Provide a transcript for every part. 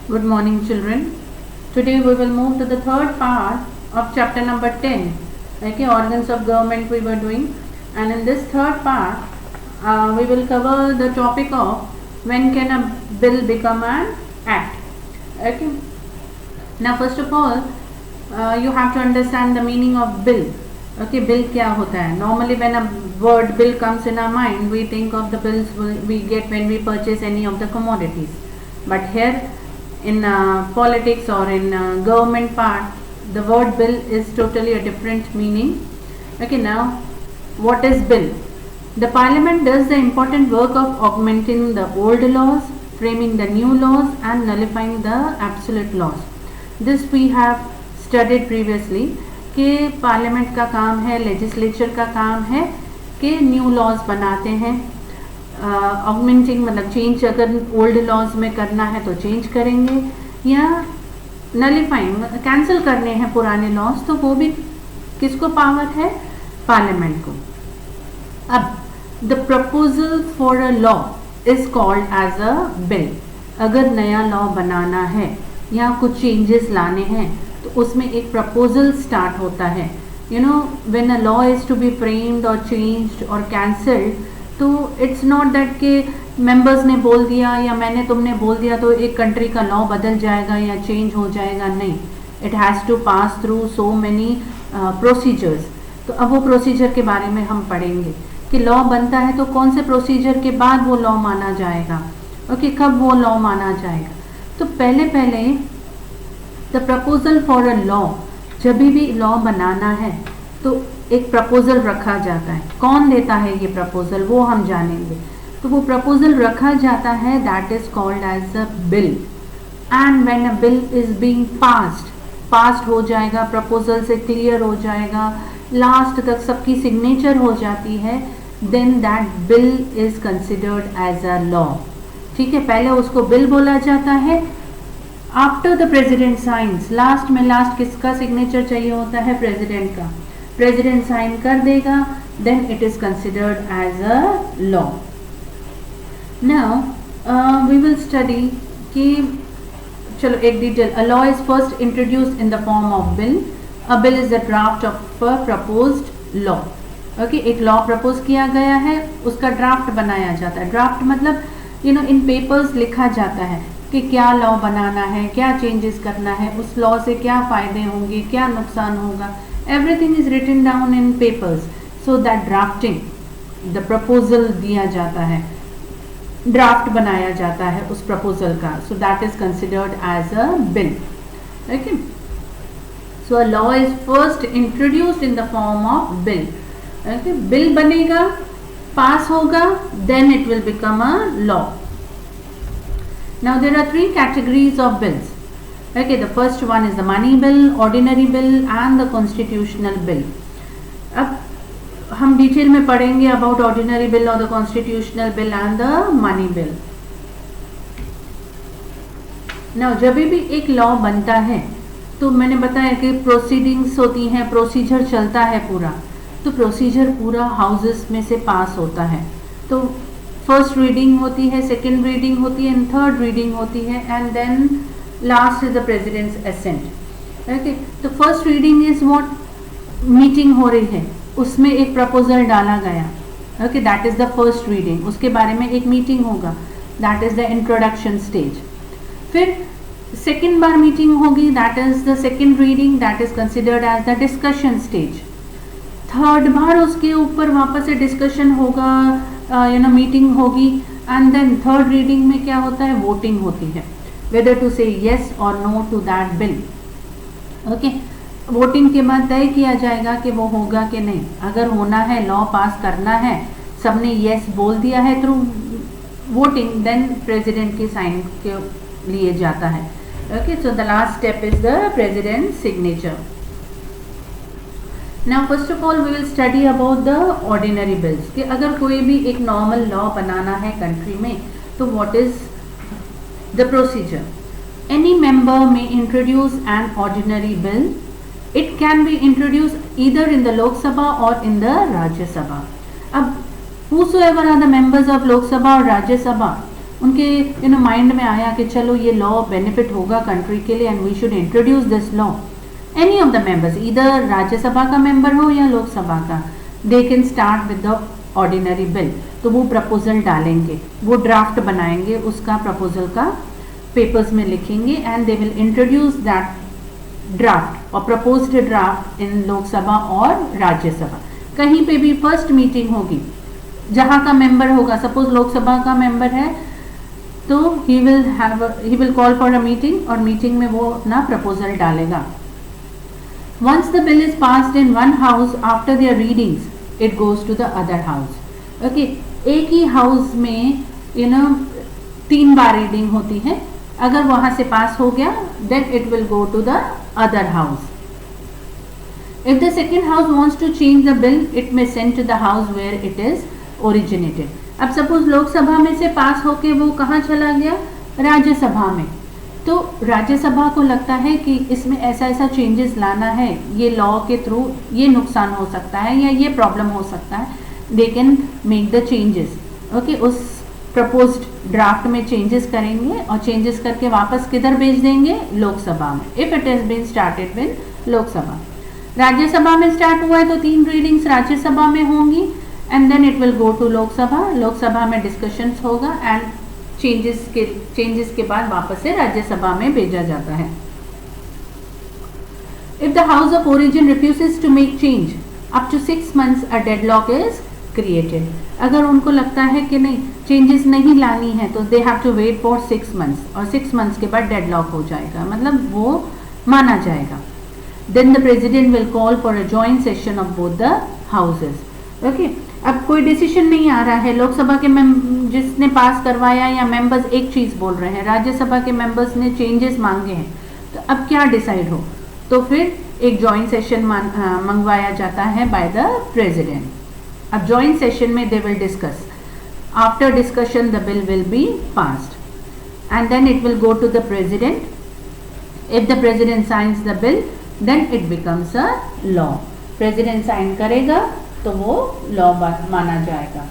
Good morning, children. Today we will move to the third part of chapter number 10. Okay, organs of government we were doing, and in this third part, we will cover the topic of when can a bill become an act. Okay. Now, first of all, you have to understand the meaning of bill. Okay, bill क्या होता है? Normally, when a word bill comes in our mind, we think of the bills we get when we purchase any of the commodities. But here, in politics or in government part, the word bill is totally a different meaning. Okay, now what is bill? The parliament does the important work of augmenting the old laws, framing the new laws and nullifying the absolute laws. This we have studied previously कि parliament का काम है, legislature का काम है कि new laws बनाते हैं, ऑगमेंटिंग मतलब चेंज, अगर ओल्ड लॉज में करना है तो चेंज करेंगे या नलिफाइंग कैंसिल करने हैं पुराने लॉज, तो वो भी किसको पावर है? पार्लियामेंट को. अब the proposal for a law is called as a bill. अगर नया लॉ बनाना है या कुछ चेंजेस लाने हैं तो उसमें एक प्रपोजल स्टार्ट होता है. You know, when a law is to be framed और चेंज्ड और कैंसल्ड, तो इट्स नॉट दैट कि मेंबर्स ने बोल दिया या मैंने तुमने बोल दिया तो एक कंट्री का लॉ बदल जाएगा या चेंज हो जाएगा. नहीं, it has to pass through so many procedures. तो अब वो प्रोसीजर के बारे में हम पढ़ेंगे कि लॉ बनता है तो कौन से प्रोसीजर के बाद वो लॉ माना जाएगा. ओके, कब वो लॉ माना जाएगा. तो पहले the proposal for a law, जब भी लॉ बनाना है तो एक प्रपोजल रखा जाता है. कौन देता है ये प्रपोजल, वो हम जानेंगे. तो वो प्रपोजल रखा जाता है, that is called as a bill. And when a bill is being passed हो जाएगा, प्रपोजल से क्लियर हो जाएगा, लास्ट तक सबकी सिग्नेचर हो जाती है, then that bill is considered as a law. ठीक है, पहले उसको बिल बोला जाता है. After the president signs, last किसका सिग्नेचर चाहिए होता है? प्रेसिडेंट का. प्रेसिडेंट साइन कर देगा, then it is considered as a law. Now we will study कि चलो एक detail. A law is first introduced in the form of bill. A bill is the draft of a proposed law. Okay, एक law propose किया गया है, उसका draft बनाया जाता है. ड्राफ्ट मतलब यू नो, इन पेपर्स लिखा जाता है कि क्या लॉ बनाना है, क्या चेंजेस करना है, उस लॉ से क्या फ़ायदे होंगे, क्या नुकसान होगा. Everything is written down in papers. So that drafting, the proposal दिया जाता है, ड्राफ्ट बनाया जाता है उस प्रपोजल का. So that is considered as a bill. Okay, so a law is first introduced in the form of bill. Okay, bill बनेगा, pass होगा, then it will become a law. Now there are three categories of bills. Okay, the first one is the money bill, ordinary bill and the constitutional bill. अब हम detail में पढ़ेंगे about ordinary bill और the constitutional bill and the money bill. Now जब भी एक law बनता है तो मैंने बताया कि प्रोसीडिंग्स होती हैं, प्रोसीजर चलता है पूरा. तो प्रोसीजर पूरा हाउसेस में से पास होता है. तो फर्स्ट रीडिंग होती है, सेकेंड रीडिंग होती है एंड थर्ड रीडिंग होती है, and then last is the president's assent. Okay, तो first reading is what, meeting हो रही है, उसमें एक प्रपोजल डाला गया. Okay, that is the first reading. उसके बारे में एक मीटिंग होगा, that is the introduction stage. फिर सेकेंड बार मीटिंग होगी, that is the second reading, that is considered as the discussion stage. Third बार उसके ऊपर वापस से डिस्कशन होगा, यू नो, मीटिंग होगी, एंड देन थर्ड रीडिंग में क्या होता है? वोटिंग होती है, वेदर टू से येस और no to that bill. Okay, voting के बाद तय किया जाएगा कि वो होगा कि नहीं. अगर होना है, लॉ पास करना है, सबने येस बोल दिया है थ्रू वोटिंग, देन प्रेसिडेंट की साइन के लिए जाता है. Okay, so the last step is the president signature. Now first of all we will study about the ordinary bills. कि अगर कोई भी एक नॉर्मल लॉ बनाना है कंट्री में तो what is the procedure? Any member may introduce an ordinary bill. It can be introduced either in the Lok Sabha or in the Rajya Sabha. अब whosoever are the members of Lok Sabha or Rajya Sabha, उनके mind में आया कि चलो ये law benefit होगा country के लिए and we should introduce this law, any of the members, इधर राज्यसभा का मेंबर हो या लोकसभा का, they can start with the ordinary bill. तो वो प्रपोजल डालेंगे, वो ड्राफ्ट बनाएंगे, उसका प्रपोजल का पेपर्स में लिखेंगे and they will introduce that draft और प्रपोज्ड ड्राफ्ट इन लोकसभा और राज्यसभा। कहीं पे भी फर्स्ट मीटिंग होगी, जहाँ का मेंबर होगा, सपोज लोकसभा का मेंबर है तो he will call for a meeting और मीटिंग में वो अपना प्रपोजल डालेगा। Once the bill is passed in one house after their readings, it goes to the other house. Okay, एक ही हाउस में 3 बार रीडिंग होती है, अगर वहां से पास हो गया then it will go to the other house. If the second house wants to change the bill, it may send to the house where it is originated. अब सपोज लोकसभा में से पास होके वो कहाँ चला गया, राज्यसभा में, तो राज्यसभा को लगता है कि इसमें ऐसा ऐसा चेंजेस लाना है, ये लॉ के थ्रू ये नुकसान हो सकता है या ये प्रॉब्लम हो सकता है, they can make the changes. Okay, उस प्रपोज्ड ड्राफ्ट में चेंजेस करेंगे और चेंजेस करके वापस किधर भेज देंगे, लोकसभा में, if it has been started with Lok Sabha. Rajya Sabha में स्टार्ट हुआ है तो 3 रीडिंग्स राज्यसभा में होंगी and then it will go to Lok Sabha, Lok Sabha में डिस्कशंस होगा एंड चेंजेस के बाद वापस से राज्यसभा में भेजा जाता है। If the house of origin refuses to make change up to 6 months, a deadlock is created. अगर उनको लगता है कि नहीं चेंजेस नहीं लानी है तो they have to wait for 6 months और 6 months के बाद डेडलॉक हो जाएगा, मतलब वो माना जाएगा। Then the president will call for a joint session of both the houses. Okay, अब कोई डिसीजन नहीं आ रहा है, लोकसभा के जिसने पास करवाया या मेंबर्स एक चीज़ बोल रहे हैं, राज्यसभा के मेंबर्स ने चेंजेस मांगे हैं, तो अब क्या डिसाइड हो, तो फिर एक जॉइंट सेशन मंगवाया जाता है बाय द प्रेसिडेंट। अब जॉइंट सेशन में they will discuss, after discussion the bill will be passed and then it will go to the president. If the president signs the bill then it becomes a law. President sign करेगा तो वो law माना जाएगा।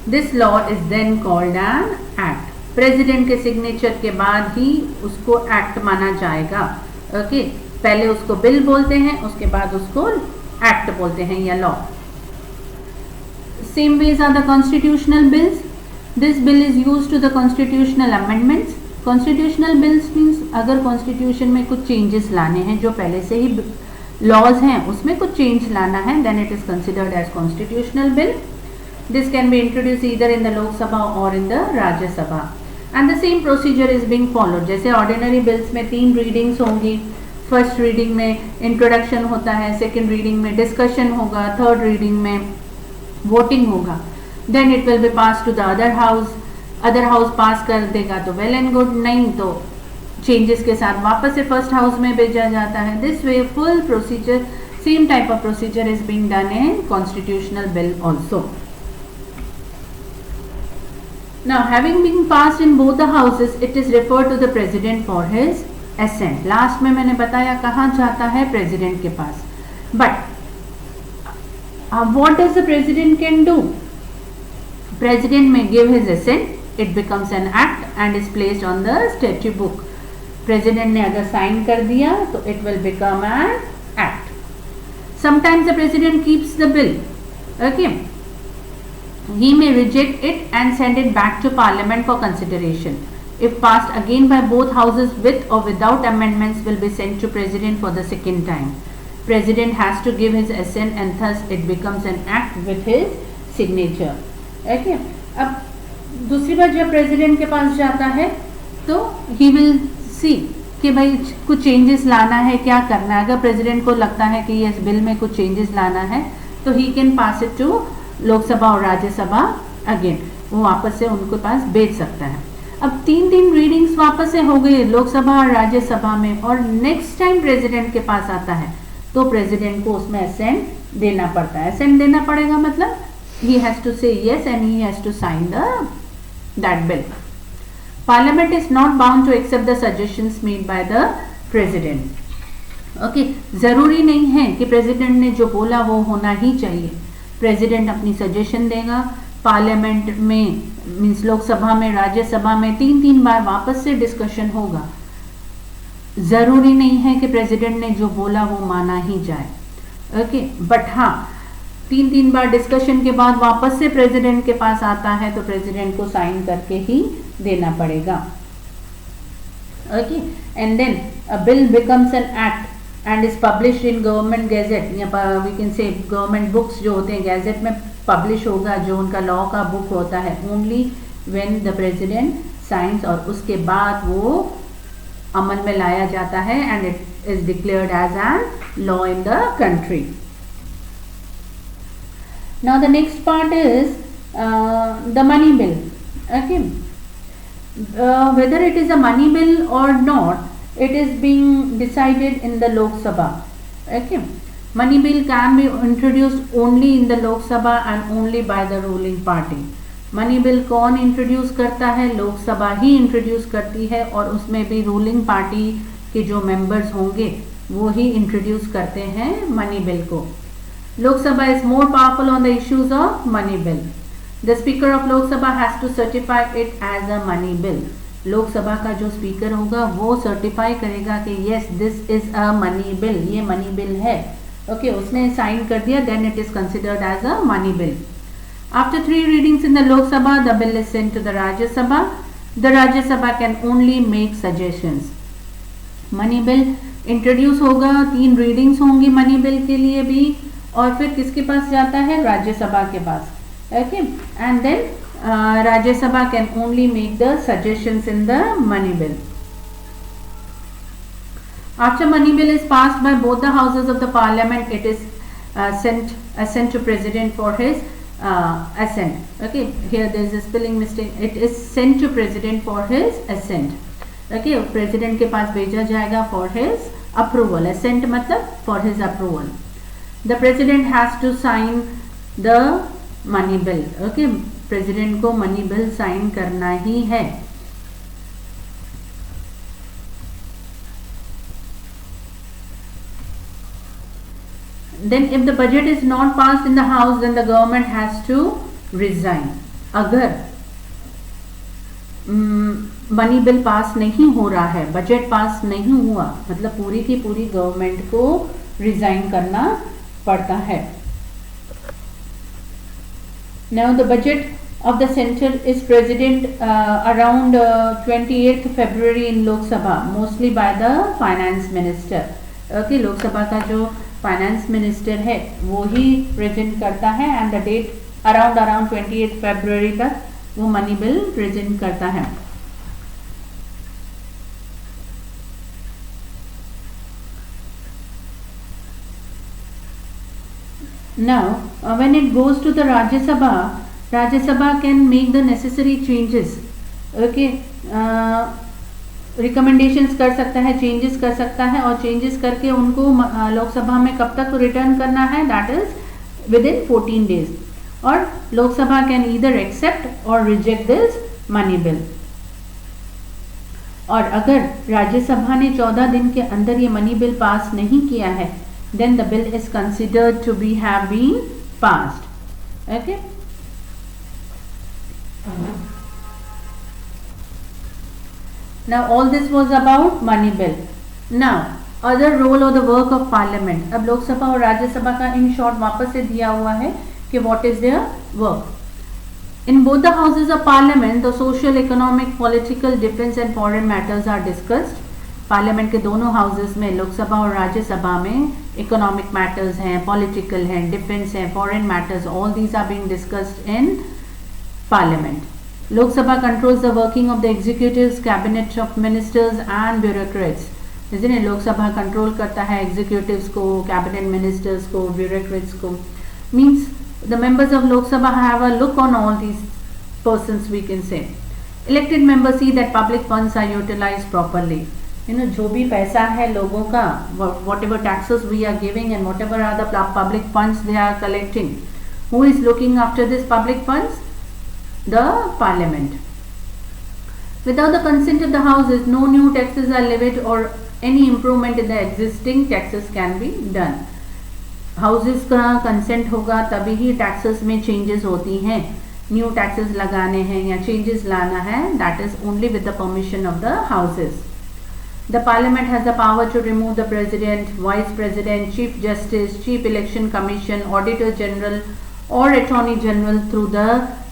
This law is then called an act. President के signature के बाद ही उसको act माना जाएगा। ओके, पहले उसको बिल बोलते हैं, उसके बाद उसको एक्ट बोलते हैं या law. Same ways are the constitutional bills. This bill is used to the constitutional amendments. Constitutional bills means अगर कॉन्स्टिट्यूशन में कुछ चेंजेस लाने हैं, जो पहले से ही लॉज हैं उसमें कुछ चेंज लाना है, then it is considered as constitutional bill. This can be introduce either in the Lok Sabha और in the Rajya Sabha and the same procedure is being followed. जैसे ऑर्डिनरी बिल्स में 3 रीडिंग्स होंगी, फर्स्ट रीडिंग में इंट्रोडक्शन होता है, सेकेंड रीडिंग में discussion होगा, third reading में वोटिंग होगा, then it will be pass to the other house. Other house pass कर देगा तो वेल एंड गुड, नहीं तो चेंजेस के साथ वापस से फर्स्ट हाउस में भेजा जाता है। This way full procedure, same type of procedure is being done in constitutional bill also. Now having been passed in both the houses, it is referred to the president for his assent. Last में मैंने बताया कहाँ जाता है, president के पास। But what does the president can do? President may give his assent, it becomes an act and is placed on the statute book. President ने अगर साइन कर दिया तो it will become an act. Sometimes the president keeps the bill. Okay, he may reject it and send it back to parliament for consideration. If passed again by both houses with or without amendments, will be sent to president for the second time. President has to give his assent and thus it becomes an act with his signature. Okay, अब दूसरी बार जब president के पास जाता है तो he will see कि भाई कुछ चेंजेस लाना है, क्या करना है। अगर प्रेसिडेंट को लगता है कि इस बिल में कुछ चेंजेस लाना है तो ही can pass it to Lok Sabha और राज्यसभा अगेन, वो वापस से उनके पास भेज सकता है। अब 3 रीडिंग्स वापस से हो गई लोकसभा और राज्यसभा में, और नेक्स्ट टाइम प्रेसिडेंट के पास आता है तो प्रेसिडेंट को उसमें असेंट देना पड़ता है। असेंट देना पड़ेगा मतलब he has to say yes and he has to sign that bill. Parliament is not bound to accept the suggestions made by the president. Okay, जरूरी नहीं है कि प्रेसिडेंट ने जो बोला वो होना ही चाहिए। प्रेसिडेंट अपनी सजेशन देगा, पार्लियामेंट में मीन्स लोकसभा में, राज्यसभा में 3 बार वापस से डिस्कशन होगा। ज़रूरी नहीं है कि प्रेसिडेंट ने जो बोला वो माना ही जाए, ओके। बट हाँ, 3 बार डिस्कशन के बाद वापस से प्रेसिडेंट के पास आता है तो प्रेसिडेंट को साइन करके ही देना पड़ेगा, okay. And then a bill becomes an act and is published in government gazette, या we can say government books जो होते हैं गैजेट में पब्लिश होगा, जो उनका लॉ का बुक होता है, only when the president signs, और उसके बाद वो अमल में लाया जाता है and it is declared as an law in the country. Now the next part is the money bill, okay. Whether it is a money bill or not, it is being decided in the Lok Sabha, okay. Money bill can be introduced only in the Lok Sabha and only by the ruling party. Money bill कौन introduce करता है? लोकसभा ही introduce करती है, और उसमें भी ruling party के जो मेंबर्स होंगे वो ही इंट्रोड्यूस करते हैं मनी बिल को। Lok Sabha is more powerful on the issues of money bill. The Speaker of Lok Sabha has to certify it as a money bill. लोक सभा का जो स्पीकर होगा वो सर्टिफाई करेगा कि yes this is a money bill, ये money bill है, ओके। उसने साइन कर दिया, then it is considered as a money bill. After 3 readings in the Lok Sabha, the bill is sent to the Rajya Sabha. The Rajya Sabha can only make suggestions. Money bill introduce होगा, 3 readings होंगी money bill के लिए भी, और फिर किसके पास जाता है? राज्यसभा के पास, okay. And then Rajya Sabha can only make the suggestions in the money bill. After money bill is passed by both the houses of the parliament, it is sent to president for his assent, okay. Here there is a spelling mistake, it is sent to president for his assent, okay. President के पास भेजा जाएगा for his approval, assent मतलब for his approval. The president has to sign the money bill, okay. president को money bill sign करना ही है। Then if the budget is not passed in the house, then the government has to resign. अगर money bill pass नहीं हो रहा है, budget pass नहीं हुआ, मतलब पूरी की पूरी गवर्नमेंट को रिजाइन करना पड़ता है। Now the budget of the center is presented around 28th February in Lok Sabha, mostly by the finance minister, okay. लोक सभा का जो फाइनेंस मिनिस्टर है वो ही प्रेजेंट करता है, एंड द डेट अराउंड 28 फरवरी तक वो मनी बिल प्रेजेंट करता है। Now when it goes to the Rajya Sabha can make the necessary changes, okay. Recommendations कर सकता है, चेंजेस कर सकता है, और चेंजेस करके उनको लोकसभा में कब तक रिटर्न करना है? That is with in 14 days. और लोकसभा कैन ईदर एक्सेप्ट और रिजेक्ट दिस मनी बिल। और अगर राज्यसभा ने 14 दिन के अंदर ये मनी बिल पास नहीं किया है, then the bill is considered to be have been passed, okay. Now all this was about money bill. Now other role or the work of parliament. अब लोकसभा और राज्यसभा का इन शॉर्ट वापस से दिया हुआ है कि what is their work. In both the houses of parliament, the social, economic, political, defense and foreign matters are discussed. Parliament के दोनों हाउसेस में, लोकसभा और राज्यसभा में, इकोनॉमिक मैटर्स हैं, पॉलिटिकल हैं, डिफेंस हैं, foreign matters, all these are being discussed in parliament. Lok Sabha controls the working of the executives, cabinet of ministers and bureaucrats. isn't it? Lok Sabha control करता है executives को, cabinet ministers को, bureaucrats को. Means the members of Lok Sabha have a look on all these persons, we can say. Elected members see that public funds are utilized properly. जो भी पैसा है लोगों का, whatever taxes we are giving and whatever are the public funds they are collecting, who is looking after this public funds? The parliament. Without the consent of the houses, no new taxes are levied or any improvement in the existing taxes can be done. Houses का consent होगा तभी ही taxes में changes होती हैं. New taxes लगाने हैं या changes लाना है, that is only with the permission of the houses. The Parliament has the power to remove the President, Vice President, Chief Justice, Chief Election Commission, Auditor General or Attorney General through the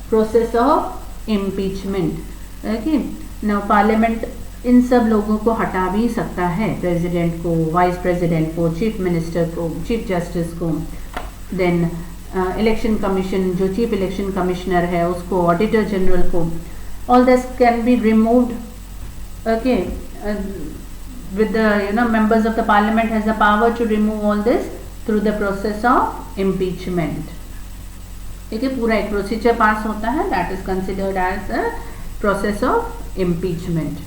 process of impeachment. Okay. Now Parliament इन सब लोगों को हटा भी सकता है, president को, vice president को, chief minister को, चीफ जस्टिस को, देन इलेक्शन कमीशन जो चीफ इलेक्शन कमिश्नर है उसको, ऑडिटर जनरल को. All this can be removed. Okay, with the members of the parliament has the power to remove all this through the process of impeachment. ठीक है, पूरा एक procedure पास होता है, that is considered as a process of impeachment.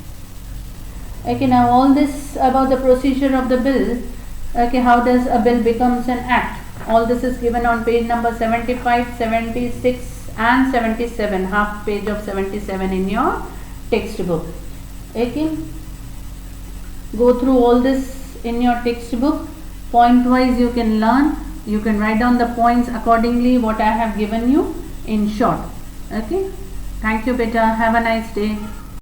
Okay, now all this about the procedure of the bill. Okay, how does a bill becomes an act? All this is given on page number 75, 76 and 77, half page of 77 in your textbook. Okay, go through all this in your textbook. Point wise you can learn, you can write down the points accordingly what I have given you in short. Okay, thank you beta, have a nice day.